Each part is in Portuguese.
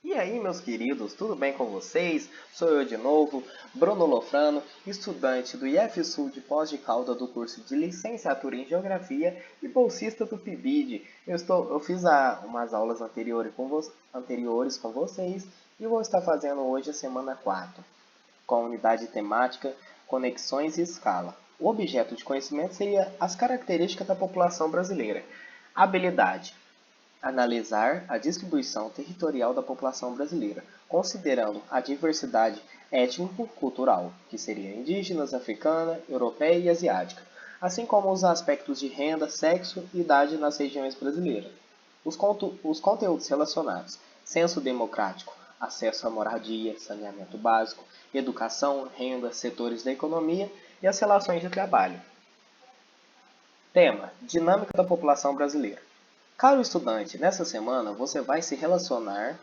E aí, meus queridos, tudo bem com vocês? Sou eu de novo, Bruno Lofrano, estudante do IF-Sul de Pós de Caldas do curso de Licenciatura em Geografia e bolsista do PIBID. Eu fiz umas aulas anteriores com vocês e vou estar fazendo hoje a semana 4, com a unidade temática Conexões e Escala. O objeto de conhecimento seria as características da população brasileira. Habilidade: analisar a distribuição territorial da população brasileira, considerando a diversidade étnico-cultural, que seria indígenas, africana, europeia e asiática, assim como os aspectos de renda, sexo e idade nas regiões brasileiras. Os conteúdos relacionados: censo democrático, acesso à moradia, saneamento básico, educação, renda, setores da economia e as relações de trabalho. Tema: dinâmica da população brasileira. Caro estudante, nessa semana você vai se relacionar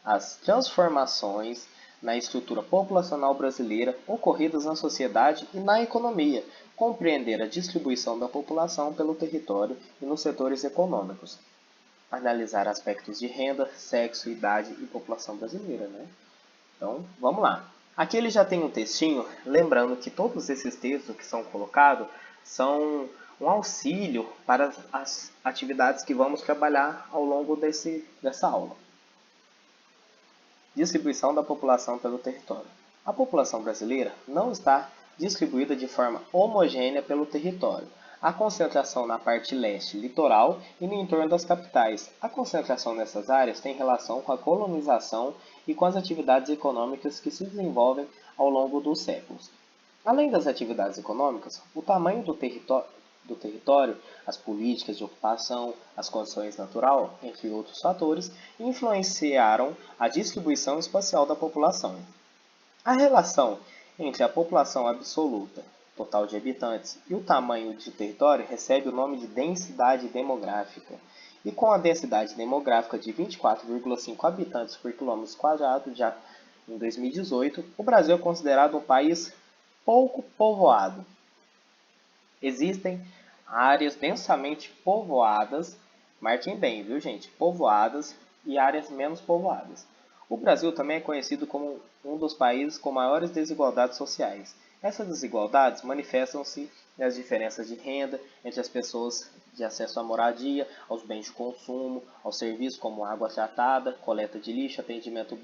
às transformações na estrutura populacional brasileira ocorridas na sociedade e na economia, compreender a distribuição da população pelo território e nos setores econômicos, analisar aspectos de renda, sexo, idade e população brasileira, né? Então, vamos lá. Aqui ele já tem um textinho, lembrando que todos esses textos que são colocados são um auxílio para as atividades que vamos trabalhar ao longo dessa aula. Distribuição da população pelo território. A população brasileira não está distribuída de forma homogênea pelo território. Há concentração na parte leste, litoral, e no entorno das capitais. A concentração nessas áreas tem relação com a colonização e com as atividades econômicas que se desenvolvem ao longo dos séculos. Além das atividades econômicas, o tamanho do território, as políticas de ocupação, as condições naturais, entre outros fatores, influenciaram a distribuição espacial da população. A relação entre a população absoluta, total de habitantes, e o tamanho de território recebe o nome de densidade demográfica. E com a densidade demográfica de 24,5 habitantes por quilômetro quadrado já em 2018, o Brasil é considerado um país pouco povoado. Existem áreas densamente povoadas, marquem bem, viu gente? Povoadas e áreas menos povoadas. O Brasil também é conhecido como um dos países com maiores desigualdades sociais. Essas desigualdades manifestam-se nas diferenças de renda entre as pessoas de acesso à moradia, aos bens de consumo, aos serviços como água tratada, coleta de lixo, atendimento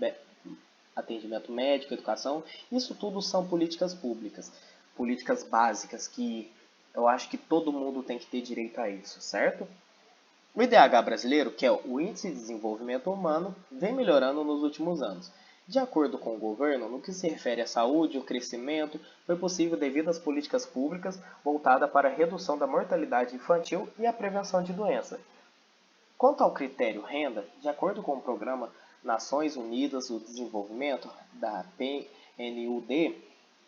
médico, educação. Isso tudo são políticas públicas, políticas básicas que eu acho que todo mundo tem que ter direito a isso, certo? O IDH brasileiro, que é o Índice de Desenvolvimento Humano, vem melhorando nos últimos anos. De acordo com o governo, no que se refere à saúde e ao crescimento, foi possível devido às políticas públicas voltadas para a redução da mortalidade infantil e a prevenção de doenças. Quanto ao critério renda, de acordo com o programa Nações Unidas do Desenvolvimento, da PNUD,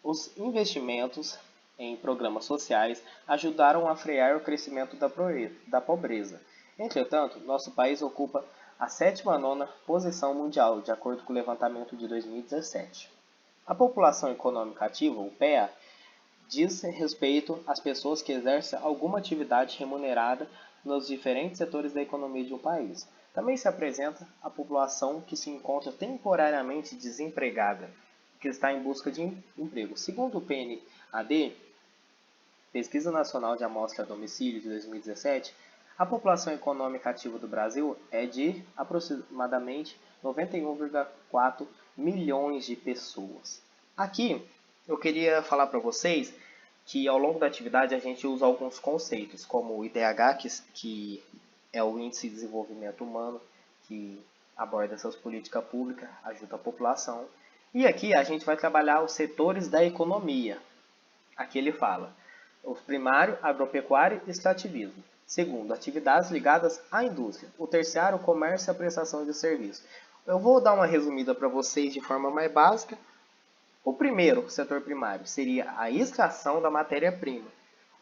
os investimentos em programas sociais ajudaram a frear o crescimento da pobreza. Entretanto, nosso país ocupa a 7ª/9ª posição mundial, de acordo com o levantamento de 2017. A população econômica ativa, o PEA, diz respeito às pessoas que exercem alguma atividade remunerada nos diferentes setores da economia de um país. Também se apresenta a população que se encontra temporariamente desempregada, que está em busca de emprego. Segundo o PNAD, Pesquisa Nacional de Amostra a Domicílio de 2017, a população econômica ativa do Brasil é de aproximadamente 91,4 milhões de pessoas. Aqui eu queria falar para vocês que ao longo da atividade a gente usa alguns conceitos, como o IDH, que é o Índice de Desenvolvimento Humano, que aborda essas políticas públicas, ajuda a população. E aqui a gente vai trabalhar os setores da economia. Aqui ele fala: o primário, agropecuário e extrativismo. Segundo, atividades ligadas à indústria. O terciário, o comércio e a prestação de serviço. Eu vou dar uma resumida para vocês de forma mais básica. O primeiro, setor primário, seria a extração da matéria-prima.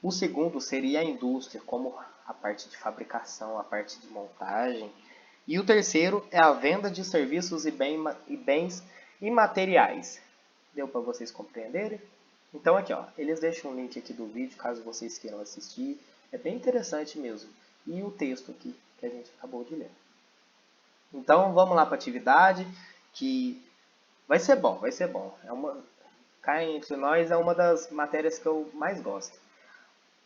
O segundo seria a indústria, como a parte de fabricação, a parte de montagem. E o terceiro é a venda de serviços e bens imateriais. Deu para vocês compreenderem? Então aqui, ó, eles deixam um link aqui do vídeo, caso vocês queiram assistir. É bem interessante mesmo. E o texto aqui, que a gente acabou de ler. Então vamos lá para a atividade, que vai ser bom, vai ser bom. Cá entre nós é uma das matérias que eu mais gosto.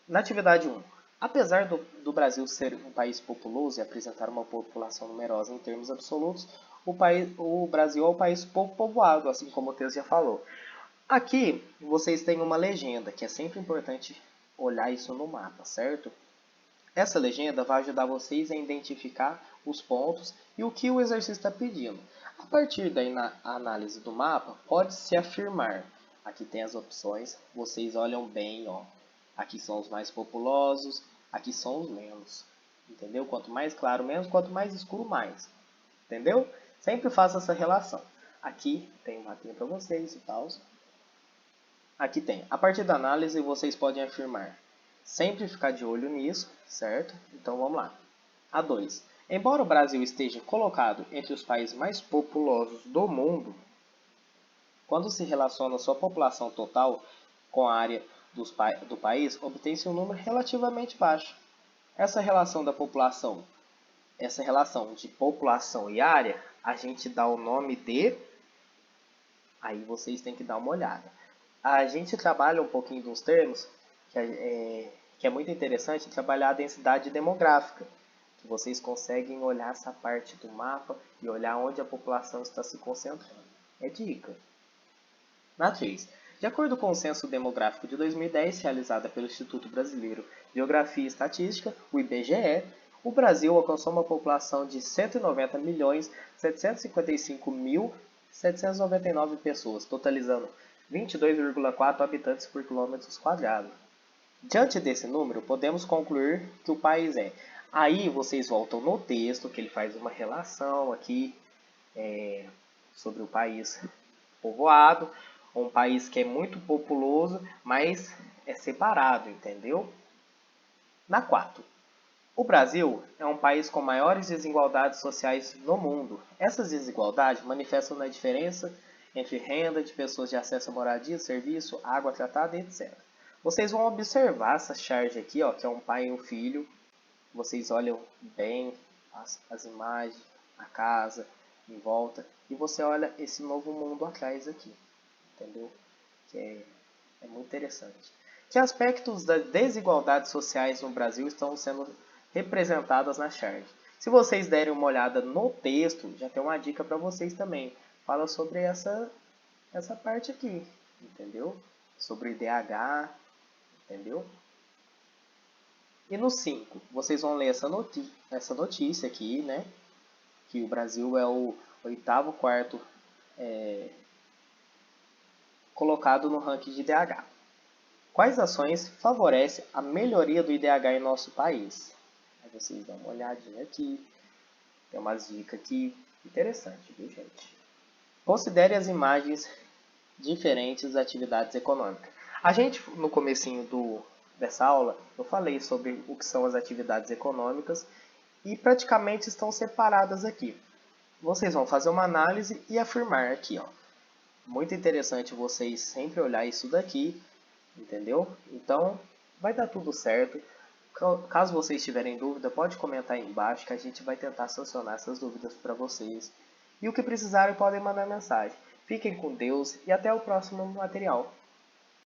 Na atividade 1, apesar do Brasil ser um país populoso e apresentar uma população numerosa em termos absolutos, o Brasil é um país pouco povoado, assim como o texto já falou. Aqui vocês têm uma legenda, que é sempre importante olhar isso no mapa, certo? Essa legenda vai ajudar vocês a identificar os pontos e o que o exercício está pedindo. A partir da análise do mapa, pode-se afirmar. Aqui tem as opções, vocês olham bem, ó. Aqui são os mais populosos, aqui são os menos. Entendeu? Quanto mais claro menos, quanto mais escuro mais. Entendeu? Sempre faça essa relação. Aqui tem um mapinha para vocês e tal. Aqui tem. A partir da análise, vocês podem afirmar. Sempre ficar de olho nisso, certo? Então vamos lá. A 2. Embora o Brasil esteja colocado entre os países mais populosos do mundo, quando se relaciona sua população total com a área do país, obtém-se um número relativamente baixo. Essa relação da população, essa relação de população e área, a gente dá o nome de... Aí vocês têm que dar uma olhada. A gente trabalha um pouquinho dos termos que é muito interessante, trabalhar a densidade demográfica, que vocês conseguem olhar essa parte do mapa e olhar onde a população está se concentrando. É dica. Na 3. De acordo com o Censo Demográfico de 2010, realizado pelo Instituto Brasileiro de Geografia e Estatística, o IBGE, o Brasil alcançou uma população de 190.755.799 pessoas, totalizando 22,4 habitantes por quilômetro quadrado. Diante desse número, podemos concluir que o país é. Aí vocês voltam no texto, que ele faz uma relação aqui sobre o país povoado, um país que é muito populoso, mas é separado, entendeu? Na 4. O Brasil é um país com maiores desigualdades sociais no mundo. Essas desigualdades manifestam na diferença entre renda de pessoas de acesso a moradia, serviço, água tratada, etc. Vocês vão observar essa charge aqui, ó, que é um pai e um filho. Vocês olham bem as imagens, a casa em volta, e você olha esse novo mundo atrás aqui, entendeu? Que é muito interessante. Que aspectos das desigualdades sociais no Brasil estão sendo representadas na charge? Se vocês derem uma olhada no texto, já tem uma dica para vocês também. Fala sobre essa parte aqui, entendeu? Sobre IDH, entendeu? E no 5, vocês vão ler essa notícia aqui, né? Que o Brasil é o oitavo quarto colocado no ranking de IDH. Quais ações favorecem a melhoria do IDH em nosso país? Aí vocês dão uma olhadinha aqui. Tem umas dicas aqui interessantes, viu, gente? Considere as imagens diferentes das atividades econômicas. A gente, no comecinho dessa aula, eu falei sobre o que são as atividades econômicas e praticamente estão separadas aqui. Vocês vão fazer uma análise e afirmar aqui, ó. Muito interessante vocês sempre olhar isso daqui, entendeu? Então, vai dar tudo certo. Caso vocês tiverem dúvida, pode comentar aí embaixo que a gente vai tentar solucionar essas dúvidas para vocês. E o que precisarem podem mandar mensagem. Fiquem com Deus e até o próximo material.